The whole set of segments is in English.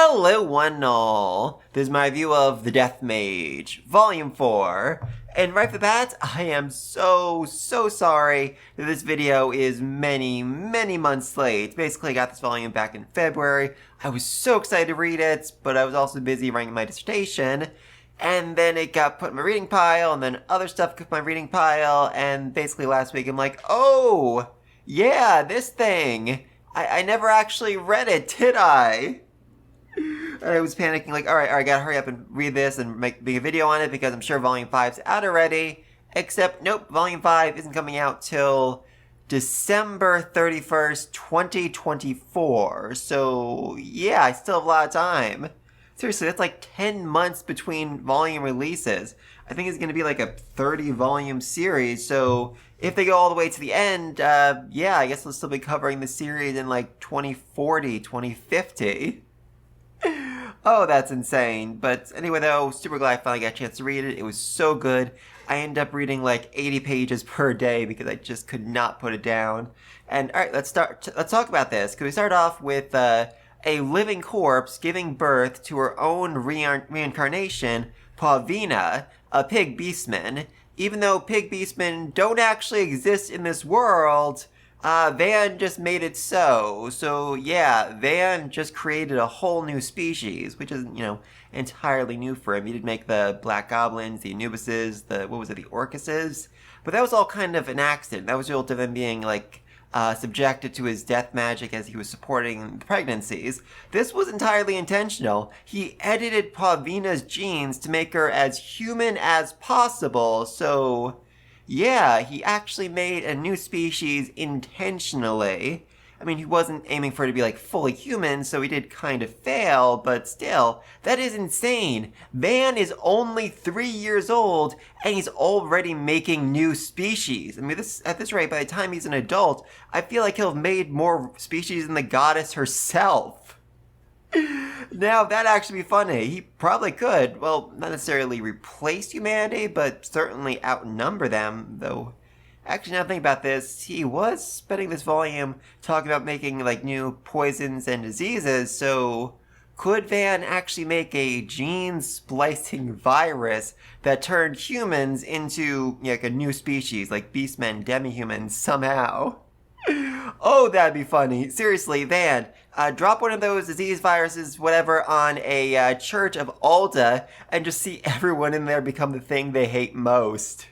Hello one and all! This is my review of The Death Mage, Volume 4. And right off the bat, I am so sorry that this video is many months late. Basically, I got this volume back in February. I was so excited to read it, but I was also busy writing my dissertation. And then it got put in my reading pile, and then other stuff got put in my reading pile, and basically last week I'm like, oh, yeah, this thing. I never actually read it, did I? And I was panicking, like, alright, I gotta hurry up and read this and make a video on it because I'm sure Volume 5's out already. Except, nope, Volume 5 isn't coming out till December 31st, 2024. So, yeah, I still have a lot of time. Seriously, that's like 10 months between volume releases. I think it's gonna be like a 30-volume series, so if they go all the way to the end, yeah, I guess we'll still be covering the series in like 2040, 2050. Oh, that's insane. But anyway, though, super glad I finally got a chance to read it. It was so good. I ended up reading like 80 pages per day because I just could not put it down. And all right, let's talk about this. Because we start off with a living corpse giving birth to her own reincarnation, Pavina, a pig beastman. Even though pig beastmen don't actually exist in this world, Van just made it so. So, yeah, Van just created a whole new species, which is, entirely new for him. He did make the Black Goblins, the Anubises, the Orcuses? But that was all kind of an accident. That was the result of him being, subjected to his death magic as he was supporting the pregnancies. This was entirely intentional. He edited Pavina's genes to make her as human as possible, so... yeah, he actually made a new species intentionally. I mean, he wasn't aiming for it to be, fully human, so he did kind of fail, but still, that is insane. Van is only 3 years old, and he's already making new species. I mean, at this rate, by the time he's an adult, I feel like he'll have made more species than the goddess herself. Now, that'd actually be funny. He probably could, well, not necessarily replace humanity, but certainly outnumber them, though. Actually, now thinking about this, he was spending this volume talking about making, new poisons and diseases, so could Van actually make a gene-splicing virus that turned humans into, a new species, like beastmen, demi-humans, somehow? Oh, that'd be funny. Seriously, Van, drop one of those disease viruses, whatever, on a church of Alda and just see everyone in there become the thing they hate most.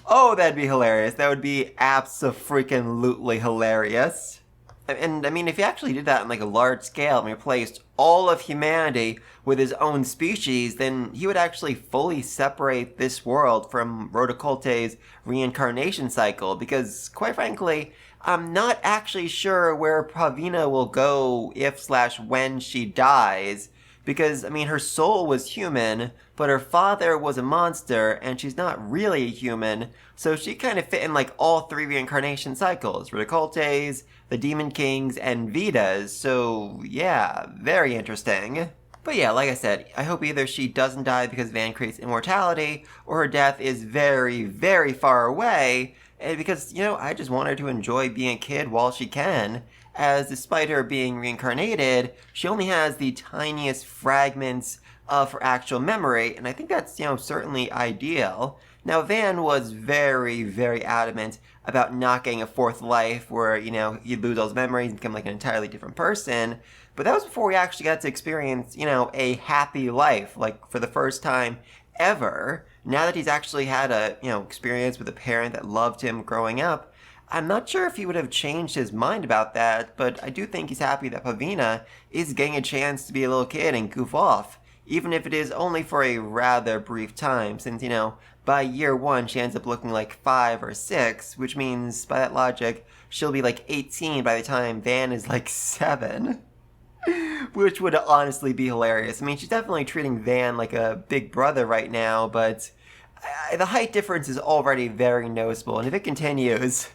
Oh, that'd be hilarious. That would be abso-freaking-lutely hilarious. And, I mean, if he actually did that on, a large scale and replaced all of humanity with his own species, then he would actually fully separate this world from Rhodocolte's reincarnation cycle, because, quite frankly, I'm not actually sure where Pavina will go if/when she dies, because, I mean, her soul was human, but her father was a monster, and she's not really a human, so she kind of fit in, all 3 reincarnation cycles, Rhodocolte's, the Demon King's, and Vita's, so, yeah, very interesting. But yeah, like I said, I hope either she doesn't die because Van creates immortality, or her death is very far away, and because, I just want her to enjoy being a kid while she can, as despite her being reincarnated, she only has the tiniest fragments of her actual memory, and I think that's, certainly ideal. Now, Van was very adamant about not getting a 4th life where, he'd lose all his memories and become, an entirely different person, but that was before we actually got to experience, a happy life, for the first time ever. Now that he's actually had a, experience with a parent that loved him growing up, I'm not sure if he would have changed his mind about that, but I do think he's happy that Pavina is getting a chance to be a little kid and goof off, even if it is only for a rather brief time, since, by year 1 she ends up looking like 5 or 6, which means, by that logic, she'll be 18 by the time Van is 7. Which would honestly be hilarious. I mean, she's definitely treating Van like a big brother right now, but the height difference is already very noticeable, and if it continues...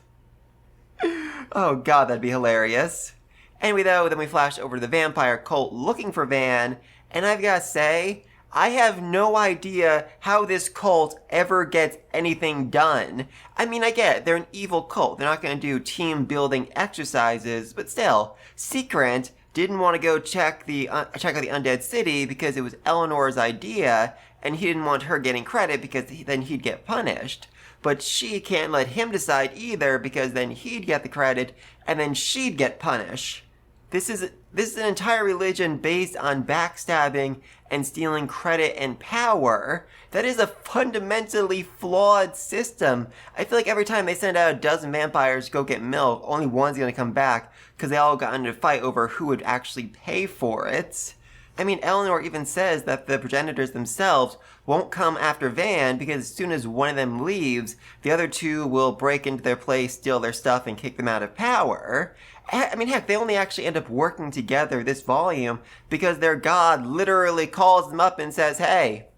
oh god, that'd be hilarious. Anyway, though, then we flash over to the vampire cult looking for Van, and I've gotta say, I have no idea how this cult ever gets anything done. I mean, I get it, they're an evil cult. They're not gonna do team-building exercises, but still, Secret didn't want to go check out the undead city because it was Eleanor's idea, and he didn't want her getting credit because then he'd get punished. But she can't let him decide either because then he'd get the credit and then she'd get punished. This is an entire religion based on backstabbing and stealing credit and power. That is a fundamentally flawed system. I feel like every time they send out a dozen vampires to go get milk, only one's gonna come back because they all got into a fight over who would actually pay for it. I mean, Eleanor even says that the progenitors themselves won't come after Van because as soon as one of them leaves, the other two will break into their place, steal their stuff, and kick them out of power. I mean, heck, they only actually end up working together this volume because their god literally calls them up and says, hey,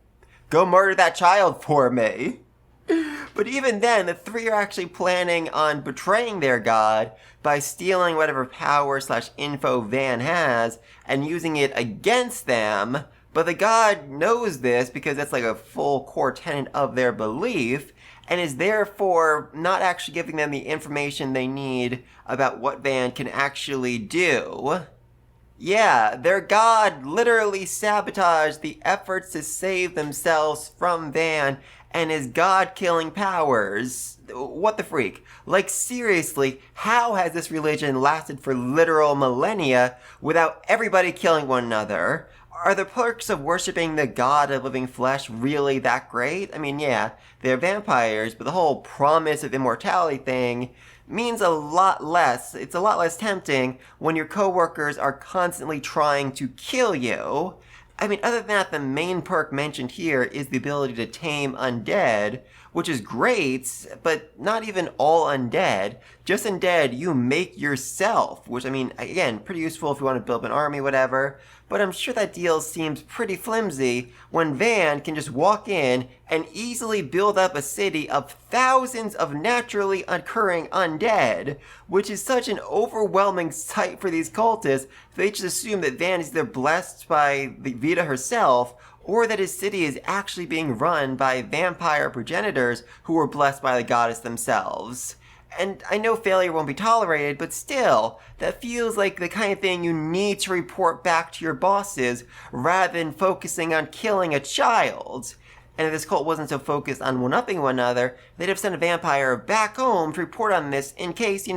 go murder that child for me. But even then, the three are actually planning on betraying their god by stealing whatever power/info Van has and using it against them. But the god knows this because that's like a full core tenet of their belief and is therefore not actually giving them the information they need about what Van can actually do. Yeah, their god literally sabotaged the efforts to save themselves from Van and his god-killing powers. What the freak? Like, seriously, how has this religion lasted for literal millennia without everybody killing one another? Are the perks of worshipping the god of living flesh really that great? I mean, yeah, they're vampires, but the whole promise of immortality thing means a lot less. It's a lot less tempting when your coworkers are constantly trying to kill you. I mean, other than that, the main perk mentioned here is the ability to tame undead, which is great, but not even all undead. Just undead you make yourself, which, I mean, again, pretty useful if you want to build an army, whatever. But I'm sure that deal seems pretty flimsy when Van can just walk in and easily build up a city of thousands of naturally occurring undead, which is such an overwhelming sight for these cultists. They just assume that Van is either blessed by the Vita herself, or that his city is actually being run by vampire progenitors who were blessed by the goddess themselves. And I know failure won't be tolerated, but still, that feels like the kind of thing you need to report back to your bosses rather than focusing on killing a child. And if this cult wasn't so focused on one-upping one another, they'd have sent a vampire back home to report on this in case,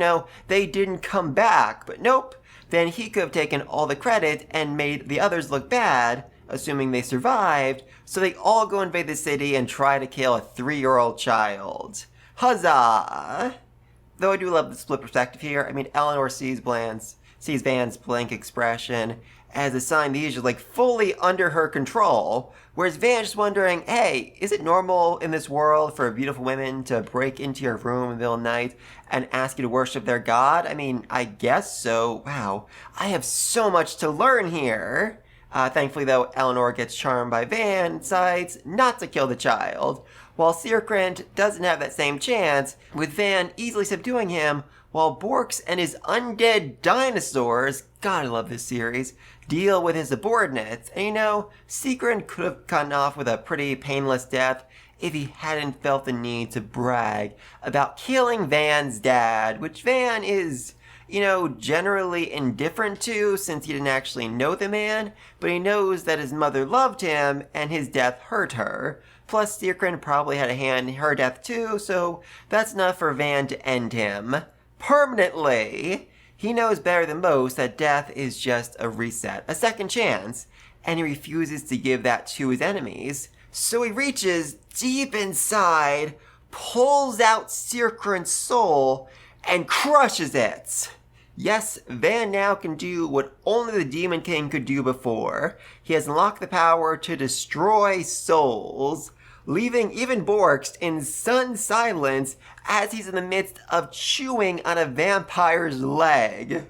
they didn't come back. But nope, then he could have taken all the credit and made the others look bad, assuming they survived, so they all go invade the city and try to kill a 3-year-old child. Huzzah! Though I do love the split perspective here. I mean, Eleanor sees Van's blank expression as a sign these are like fully under her control, whereas Van's just wondering, hey, is it normal in this world for beautiful women to break into your room in the middle of the night and ask you to worship their god? I mean, I guess so. Wow, I have so much to learn here. Thankfully, though, Eleanor gets charmed by Van and decides not to kill the child, while Sierkrant doesn't have that same chance, with Van easily subduing him, while Borks and his undead dinosaurs, God I love this series, deal with his subordinates. And Sierkrant could have gotten off with a pretty painless death if he hadn't felt the need to brag about killing Van's dad, which Van is generally indifferent to since he didn't actually know the man, but he knows that his mother loved him and his death hurt her. Plus, Sierkrant probably had a hand in her death too, so that's enough for Van to end him. Permanently! He knows better than most that death is just a reset, a second chance, and he refuses to give that to his enemies. So he reaches deep inside, pulls out Sierkrant's soul, and crushes it. Yes, Van now can do what only the Demon King could do before. He has unlocked the power to destroy souls, leaving even Borks in stunned silence as he's in the midst of chewing on a vampire's leg.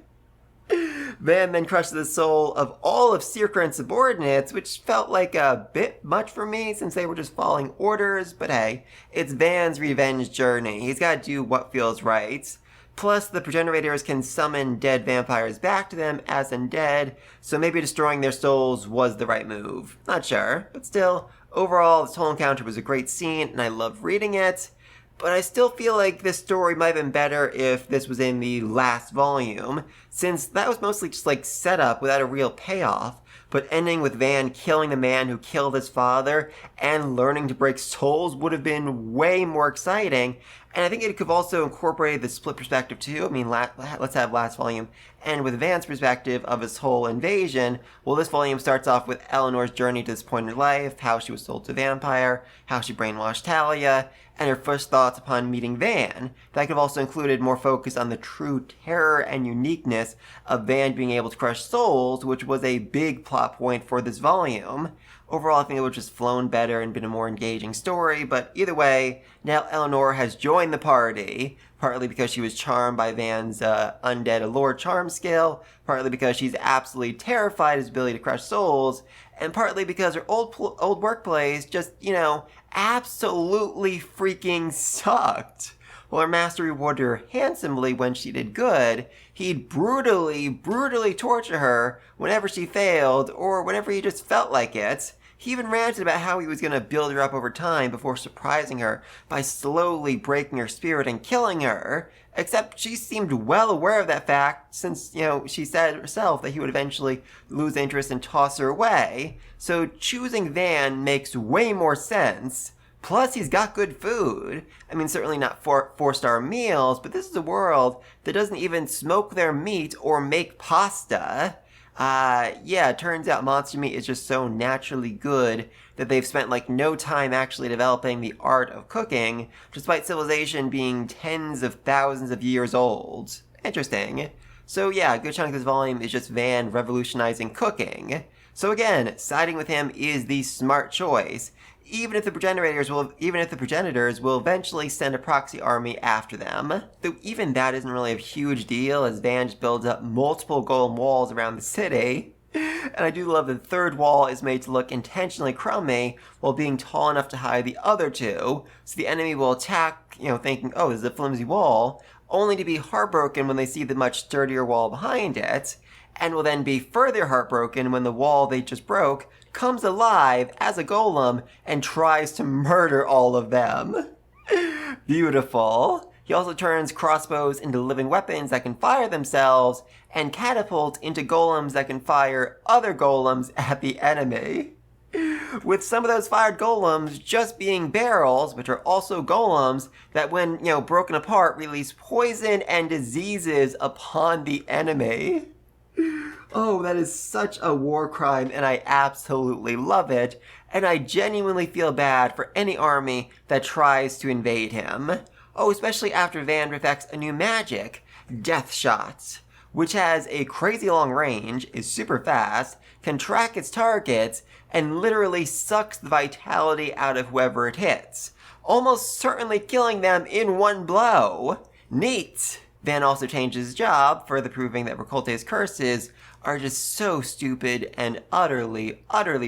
Van then crushes the soul of all of Sierkrant's subordinates, which felt like a bit much for me since they were just following orders, but hey, it's Van's revenge journey. He's got to do what feels right. Plus, the progenitors can summon dead vampires back to them as undead, so maybe destroying their souls was the right move. Not sure, but still, overall, this whole encounter was a great scene, and I loved reading it. But I still feel like this story might have been better if this was in the last volume, since that was mostly just like setup without a real payoff. But ending with Van killing the man who killed his father and learning to break souls would have been way more exciting. And I think it could have also incorporated the split perspective too. I mean, let's have last volume end with Van's perspective of his whole invasion. Well, this volume starts off with Eleanor's journey to this point in her life, how she was sold to a vampire, how she brainwashed Talia, and her first thoughts upon meeting Van. That could have also included more focus on the true terror and uniqueness of Van being able to crush souls, which was a big plot point for this volume. Overall, I think it would have just flown better and been a more engaging story, but either way, now Eleanor has joined the party, partly because she was charmed by Van's undead allure charm skill, partly because she's absolutely terrified of his ability to crush souls, and partly because her old workplace just, absolutely freaking sucked. While her master rewarded her handsomely when she did good, he'd brutally torture her whenever she failed or whenever he just felt like it. He even ranted about how he was going to build her up over time before surprising her by slowly breaking her spirit and killing her. Except she seemed well aware of that fact since, she said herself that he would eventually lose interest and toss her away. So choosing Van makes way more sense. Plus, he's got good food. I mean, certainly not four-star meals, but this is a world that doesn't even smoke their meat or make pasta. It turns out monster meat is just so naturally good that they've spent no time actually developing the art of cooking, despite civilization being tens of thousands of years old. Interesting. So a good chunk of this volume is just Van revolutionizing cooking. So again, siding with him is the smart choice, even if the progenitors will eventually send a proxy army after them. Though even that isn't really a huge deal, as Van just builds up multiple golem walls around the city. And I do love that the third wall is made to look intentionally crummy while being tall enough to hide the other two, so the enemy will attack, thinking, oh, this is a flimsy wall, only to be heartbroken when they see the much sturdier wall behind it, and will then be further heartbroken when the wall they just broke comes alive as a golem and tries to murder all of them. Beautiful. He also turns crossbows into living weapons that can fire themselves, and catapults into golems that can fire other golems at the enemy. With some of those fired golems just being barrels, which are also golems, that when, broken apart release poison and diseases upon the enemy. Oh, that is such a war crime, and I absolutely love it, and I genuinely feel bad for any army that tries to invade him. Oh, especially after Van perfects a new magic, Death Shots, which has a crazy long range, is super fast, can track its targets, and literally sucks the vitality out of whoever it hits, almost certainly killing them in one blow. Neat! Van also changes his job, further proving that Ricolte's curses are just so stupid and utterly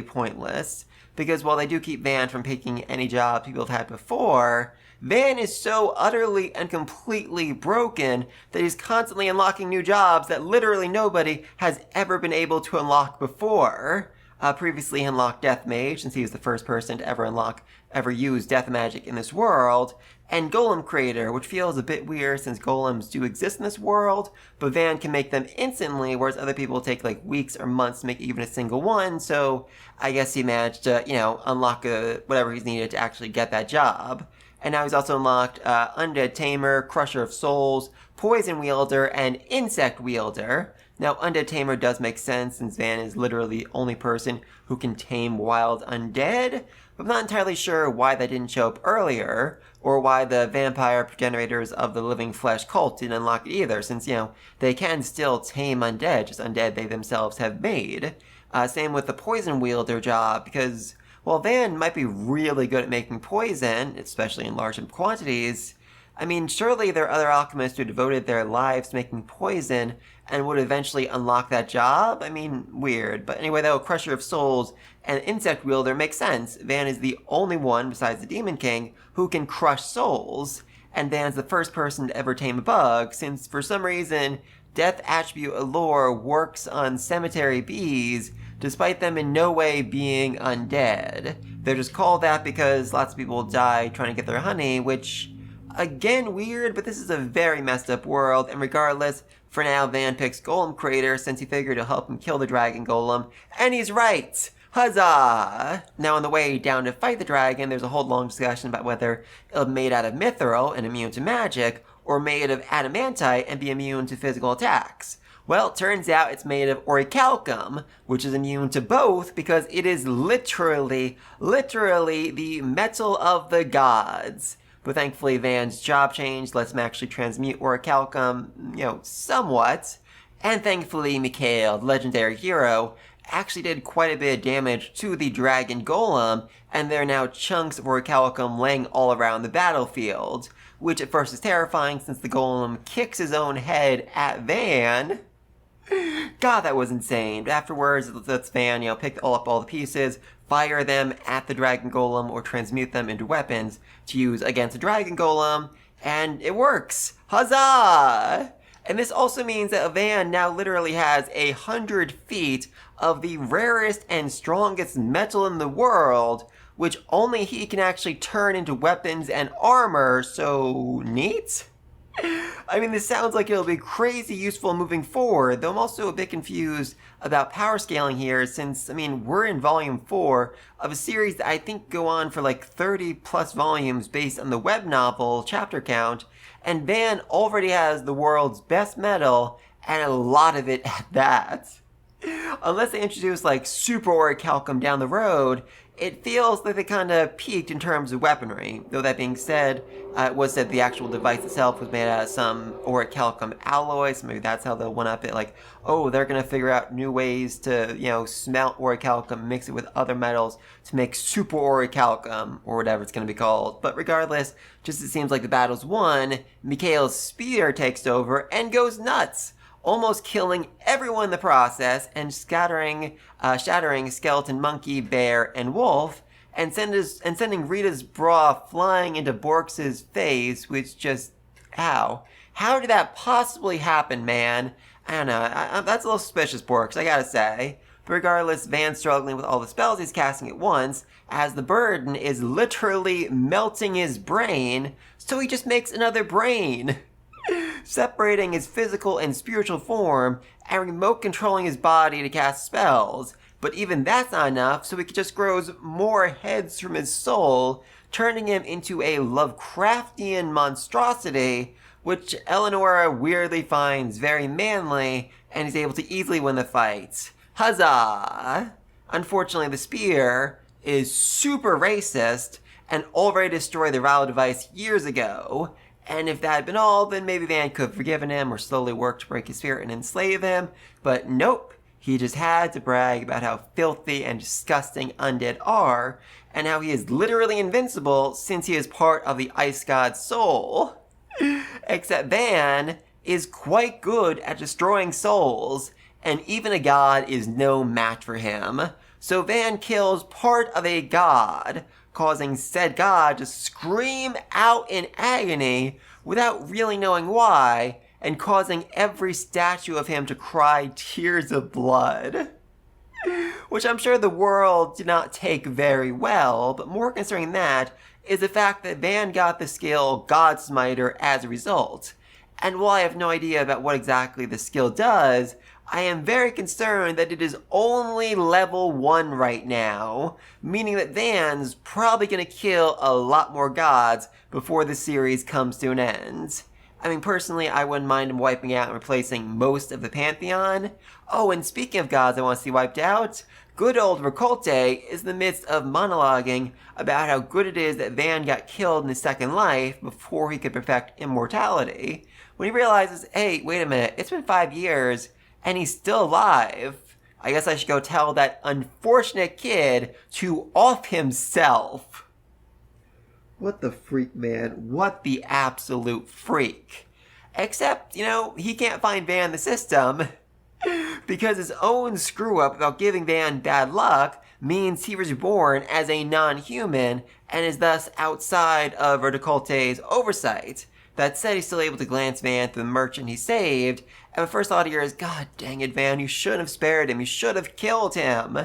pointless. Because while they do keep Van from picking any job people have had before, Van is so utterly and completely broken that he's constantly unlocking new jobs that literally nobody has ever been able to unlock before. Previously unlocked Death Mage, since he was the first person to ever use death magic in this world, and Golem Creator, which feels a bit weird since golems do exist in this world, but Van can make them instantly, whereas other people take weeks or months to make even a single one, so I guess he managed to, unlock whatever he's needed to actually get that job. And now he's also unlocked Undead Tamer, Crusher of Souls, Poison Wielder, and Insect Wielder. Now, Undead Tamer does make sense, since Van is literally the only person who can tame wild undead, but I'm not entirely sure why that didn't show up earlier, or why the vampire progenitors of the Living Flesh cult didn't unlock it either, since, they can still tame undead, just undead they themselves have made. Same with the Poison Wielder job, because while Van might be really good at making poison, especially in large quantities, I mean, surely there are other alchemists who devoted their lives to making poison and would eventually unlock that job? I mean, weird. But anyway, though, Crusher of Souls and Insect Wielder makes sense. Van is the only one, besides the Demon King, who can crush souls. And Van's the first person to ever tame a bug, since for some reason, Death Attribute Allure works on cemetery bees, despite them in no way being undead. They're just called that because lots of people die trying to get their honey, which, Again, weird, but this is a very messed up world, and regardless, for now, Van picks Golem Crater since he figured it'll help him kill the Dragon Golem, and he's right! Huzzah! Now on the way down to fight the dragon, there's a whole long discussion about whether it'll be made out of mithril and immune to magic, or made of adamantite and be immune to physical attacks. Well, it turns out it's made of orichalcum, which is immune to both because it is literally the metal of the gods. But thankfully, Van's job change lets him actually transmute orichalcum, somewhat. And thankfully, Mikhail, the legendary hero, actually did quite a bit of damage to the Dragon Golem, and there are now chunks of orichalcum laying all around the battlefield, which at first is terrifying since the Golem kicks his own head at Van. God, that was insane. But afterwards, lets Van, pick up all the pieces, fire them at the Dragon Golem, or transmute them into weapons to use against the Dragon Golem, and it works! Huzzah! And this also means that Van now literally has 100 feet of the rarest and strongest metal in the world, which only he can actually turn into weapons and armor, so neat? I mean, this sounds like it'll be crazy useful moving forward, though I'm also a bit confused about power scaling here since, we're in volume 4 of a series that I think go on for like 30 plus volumes based on the web novel chapter count, and Van already has the world's best metal, and a lot of it at that. Unless they introduce like super orichalcum down the road, it feels like they kind of peaked in terms of weaponry. Though that being said, it was said the actual device itself was made out of some orichalcum alloy, so maybe that's how they'll one-up it. Like, oh, they're going to figure out new ways to, smelt orichalcum, mix it with other metals to make super orichalcum, or whatever it's going to be called. But regardless, just it seems like the battle's won, Mikhail's spear takes over and goes nuts, almost killing everyone in the process and shattering Skeleton Monkey, Bear, and Wolf, and sending Rita's bra flying into Borks's face, which just, how? How did that possibly happen, man? I don't know, that's a little suspicious, Borks, I gotta say. But regardless, Van's struggling with all the spells he's casting at once, as the burden is literally melting his brain, so he just makes another brain. Separating his physical and spiritual form, and remote controlling his body to cast spells. But even that's not enough, so he just grows more heads from his soul, turning him into a Lovecraftian monstrosity, which Eleonora weirdly finds very manly, and is able to easily win the fight. Huzzah! Unfortunately, the spear is super racist, and already destroyed the Ralo device years ago. And if that had been all, then maybe Van could have forgiven him or slowly worked to break his spirit and enslave him. But nope, he just had to brag about how filthy and disgusting undead are, and how he is literally invincible since he is part of the Ice God's soul. Except Van is quite good at destroying souls, and even a god is no match for him. So Van kills part of a god, causing said god to scream out in agony without really knowing why, and causing every statue of him to cry tears of blood. Which I'm sure the world did not take very well, but more concerning that is the fact that Van got the skill God Smiter as a result. And while I have no idea about what exactly the skill does, I am very concerned that it is only level 1 right now, meaning that Van's probably going to kill a lot more gods before the series comes to an end. Personally, I wouldn't mind him wiping out and replacing most of the Pantheon. Oh, and speaking of gods I want to see wiped out, good old Ricolte is in the midst of monologuing about how good it is that Van got killed in his second life before he could perfect immortality, when he realizes, hey, wait a minute, it's been 5 years, and he's still alive. I guess I should go tell that unfortunate kid to off himself. What the freak, man. What the absolute freak. Except, he can't find Van in the system because his own screw-up about giving Van bad luck means he was born as a non-human and is thus outside of Ricolte's oversight. That said, he's still able to glance Van through the merchant he saved, and my first thought here is, God dang it, Van, you should have spared him, you should have killed him.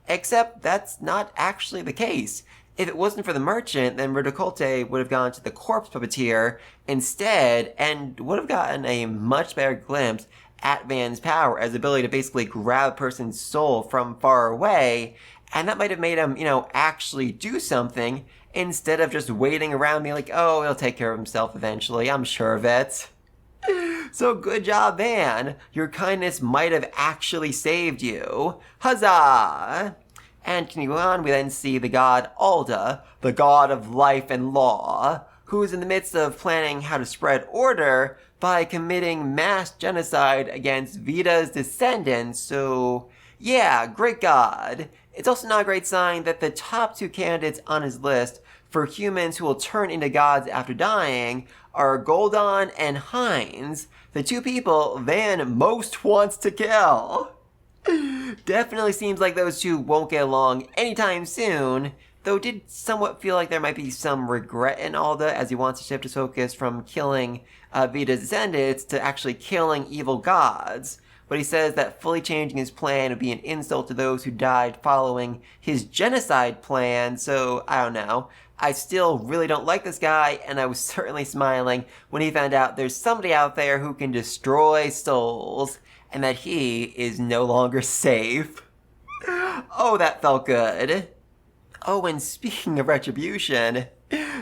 Except that's not actually the case. If it wasn't for the merchant, then Ridicolte would have gone to the corpse puppeteer instead and would have gotten a much better glimpse at Van's power as the ability to basically grab a person's soul from far away, and that might have made him, actually do something instead of just waiting around being like, oh, he'll take care of himself eventually, I'm sure of it. So good job, Van. Your kindness might have actually saved you. Huzzah! And continuing on, we then see the god Alda, the god of life and law, who is in the midst of planning how to spread order by committing mass genocide against Vita's descendants. So, yeah, great god. It's also not a great sign that the top two candidates on his list for humans who will turn into gods after dying are Goldon and Heinz, the two people Van most wants to kill. Definitely seems like those two won't get along anytime soon, though it did somewhat feel like there might be some regret in Alda as he wants to shift his focus from killing Vita's descendants to actually killing evil gods. But he says that fully changing his plan would be an insult to those who died following his genocide plan, so I don't know. I still really don't like this guy, and I was certainly smiling when he found out there's somebody out there who can destroy souls, and that he is no longer safe. Oh, that felt good. Oh, and speaking of retribution,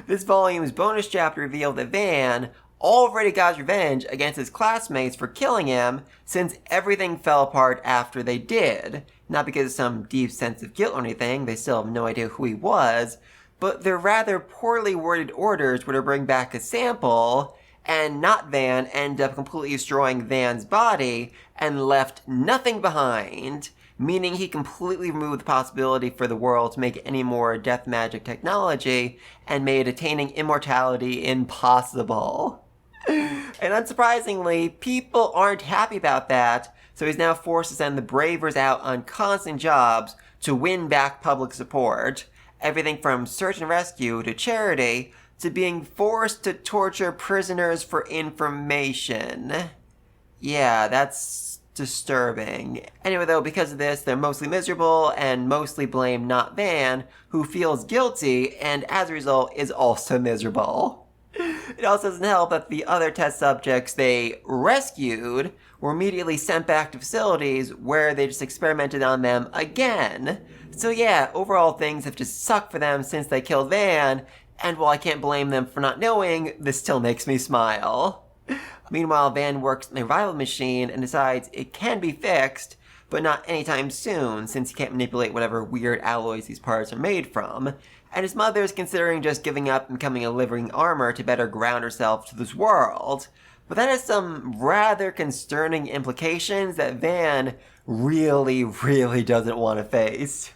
this volume's bonus chapter revealed that Van already got his revenge against his classmates for killing him, since everything fell apart after they did. Not because of some deep sense of guilt or anything, they still have no idea who he was, but their rather poorly worded orders were to bring back a sample, and not Van end up completely destroying Van's body and left nothing behind, meaning he completely removed the possibility for the world to make any more death magic technology and made attaining immortality impossible. And unsurprisingly, people aren't happy about that, so he's now forced to send the Bravers out on constant jobs to win back public support. Everything from search and rescue to charity to being forced to torture prisoners for information. Yeah, that's disturbing. Anyway though, because of this, they're mostly miserable and mostly blame not Van, who feels guilty and as a result is also miserable. It also doesn't help that the other test subjects they rescued were immediately sent back to facilities where they just experimented on them again. So yeah, overall things have just sucked for them since they killed Van, and while I can't blame them for not knowing, this still makes me smile. Meanwhile, Van works in a rival machine and decides it can be fixed, but not anytime soon, since he can't manipulate whatever weird alloys these parts are made from. And his mother is considering just giving up and becoming a living armor to better ground herself to this world. But that has some rather concerning implications that Van really, really doesn't want to face.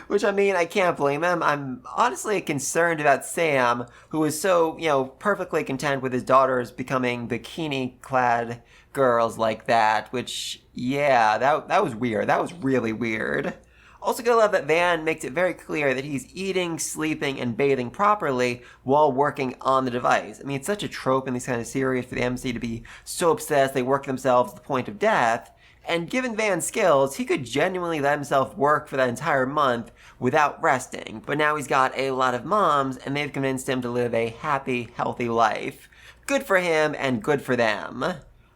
Which, I mean, I can't blame him. I'm honestly concerned about Sam, who is so, perfectly content with his daughters becoming bikini-clad girls like that, which, yeah, that was weird. That was really weird. Also gotta love that Van makes it very clear that he's eating, sleeping, and bathing properly while working on the device. I mean, it's such a trope in these kind of series for the MC to be so obsessed they work themselves to the point of death, and given Van's skills, he could genuinely let himself work for that entire month without resting, but now he's got a lot of moms, and they've convinced him to live a happy, healthy life. Good for him, and good for them.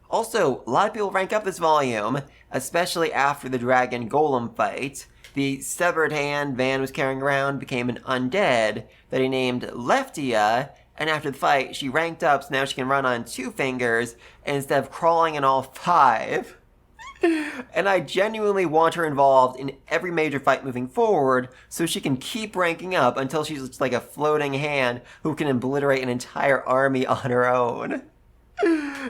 Also, a lot of people rank up this volume, especially after the dragon golem fight. The severed hand Van was carrying around became an undead that he named Leftia, and after the fight, she ranked up so now she can run on 2 fingers instead of crawling on all 5. And I genuinely want her involved in every major fight moving forward so she can keep ranking up until she's just like a floating hand who can obliterate an entire army on her own.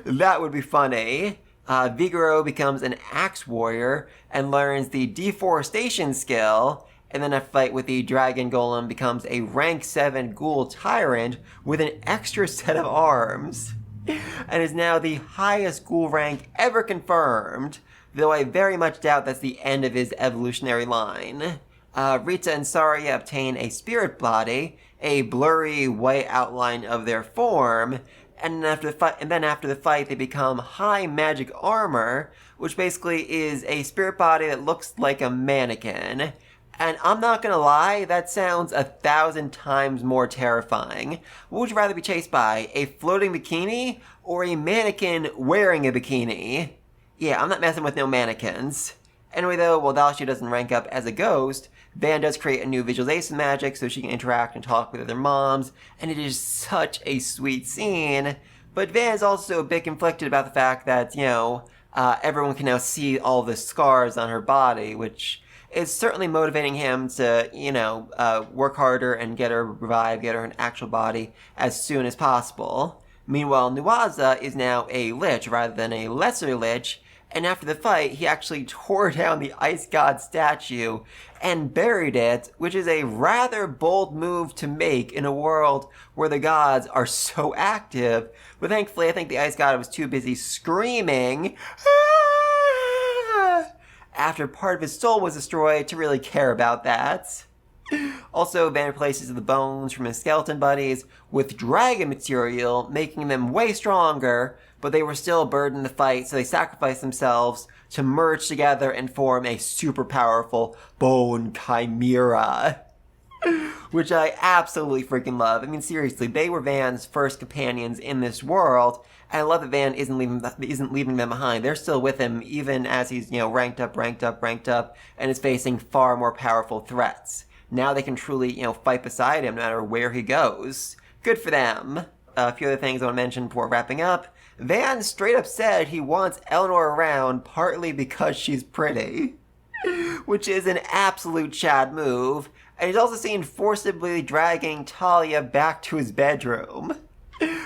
That would be funny. Vigoro becomes an axe warrior and learns the deforestation skill, and then a fight with the dragon golem becomes a rank 7 ghoul tyrant with an extra set of arms, and is now the highest ghoul rank ever confirmed, though I very much doubt that's the end of his evolutionary line. Rita and Saria obtain a spirit body, a blurry white outline of their form, and then after the fight they become high magic armor, which basically is a spirit body that looks like a mannequin. And I'm not gonna lie, that sounds 1,000 times more terrifying. What would you rather be chased by? A floating bikini or a mannequin wearing a bikini? Yeah, I'm not messing with no mannequins. Anyway though, while she doesn't rank up as a ghost, Van does create a new visualization magic so she can interact and talk with other moms, and it is such a sweet scene. But Van is also a bit conflicted about the fact that, everyone can now see all the scars on her body, which is certainly motivating him to, work harder and get her revived, get her an actual body as soon as possible. Meanwhile, Nuaza is now a lich rather than a lesser lich, and after the fight, he actually tore down the ice god statue and buried it, which is a rather bold move to make in a world where the gods are so active. But thankfully, I think the ice god was too busy screaming after part of his soul was destroyed to really care about that. Also, Van replaces the bones from his skeleton buddies with dragon material, making them way stronger, but they were still a burden to fight, so they sacrificed themselves to merge together and form a super powerful bone chimera. Which I absolutely freaking love. I mean, seriously, they were Van's first companions in this world, and I love that Van isn't leaving them behind. They're still with him, even as he's, ranked up, and is facing far more powerful threats. Now they can truly, fight beside him no matter where he goes. Good for them. A few other things I want to mention before wrapping up. Van straight up said he wants Eleanor around partly because she's pretty, which is an absolute Chad move. And he's also seen forcibly dragging Talia back to his bedroom,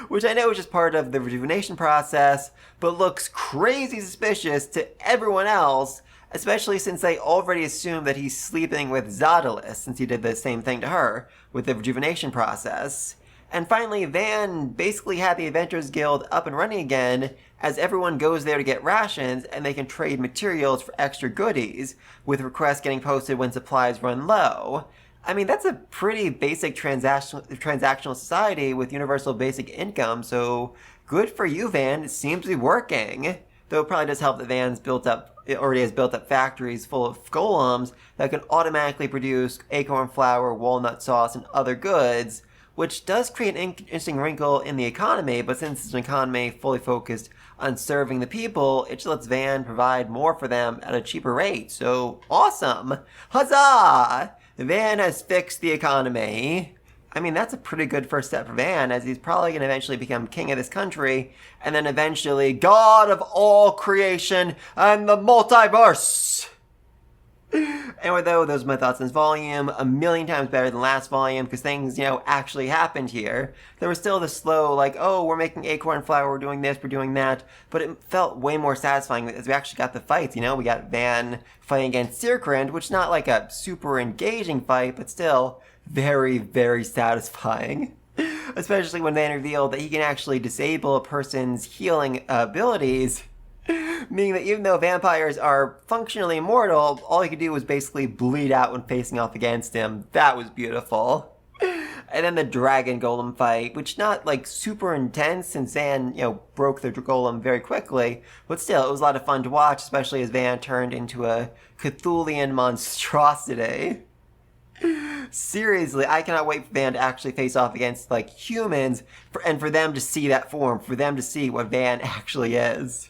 which I know is just part of the rejuvenation process, but looks crazy suspicious to everyone else, especially since they already assume that he's sleeping with Zadalis, since he did the same thing to her with the rejuvenation process. And finally, Van basically had the Adventurers Guild up and running again, as everyone goes there to get rations, and they can trade materials for extra goodies, with requests getting posted when supplies run low. I mean, that's a pretty basic transactional society with universal basic income, so good for you, Van. It seems to be working. Though it probably does help that Van's already has built up factories full of golems that can automatically produce acorn flour, walnut sauce, and other goods, which does create an interesting wrinkle in the economy, but since it's an economy fully focused on serving the people, it just lets Van provide more for them at a cheaper rate. So, awesome! Huzzah! Van has fixed the economy. I mean, that's a pretty good first step for Van, as he's probably going to eventually become king of this country, and then eventually God of all creation and the multiverse! Anyway, though, those are my thoughts on this volume. A million times better than last volume, because things, actually happened here. There was still the slow, we're making acorn flour, we're doing this, we're doing that, but it felt way more satisfying as we actually got the fights, We got Van fighting against Sirkrand, which is not like a super engaging fight, but still very, very satisfying. Especially when Van revealed that he can actually disable a person's healing abilities, meaning that even though vampires are functionally immortal, all he could do was basically bleed out when facing off against him. That was beautiful. And then the dragon golem fight, which not super intense since Van, broke the golem very quickly, but still, it was a lot of fun to watch, especially as Van turned into a Cthulian monstrosity. Seriously, I cannot wait for Van to actually face off against humans, and for them to see that form, for them to see what Van actually is.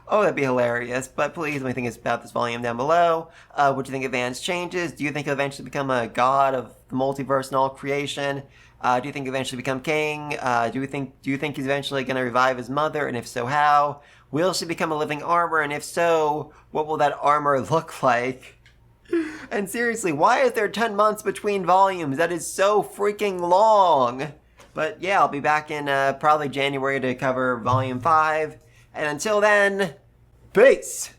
Oh, that'd be hilarious. But please, let me think about this volume down below. What do you think of Van's changes? Do you think he'll eventually become a god of the multiverse and all creation? Do you think he'll eventually become king? Do you think he's eventually going to revive his mother? And if so, how? Will she become a living armor? And if so, what will that armor look like? And seriously, why is there 10 months between volumes? That is so freaking long. But yeah, I'll be back in probably January to cover volume 5. And until then, peace!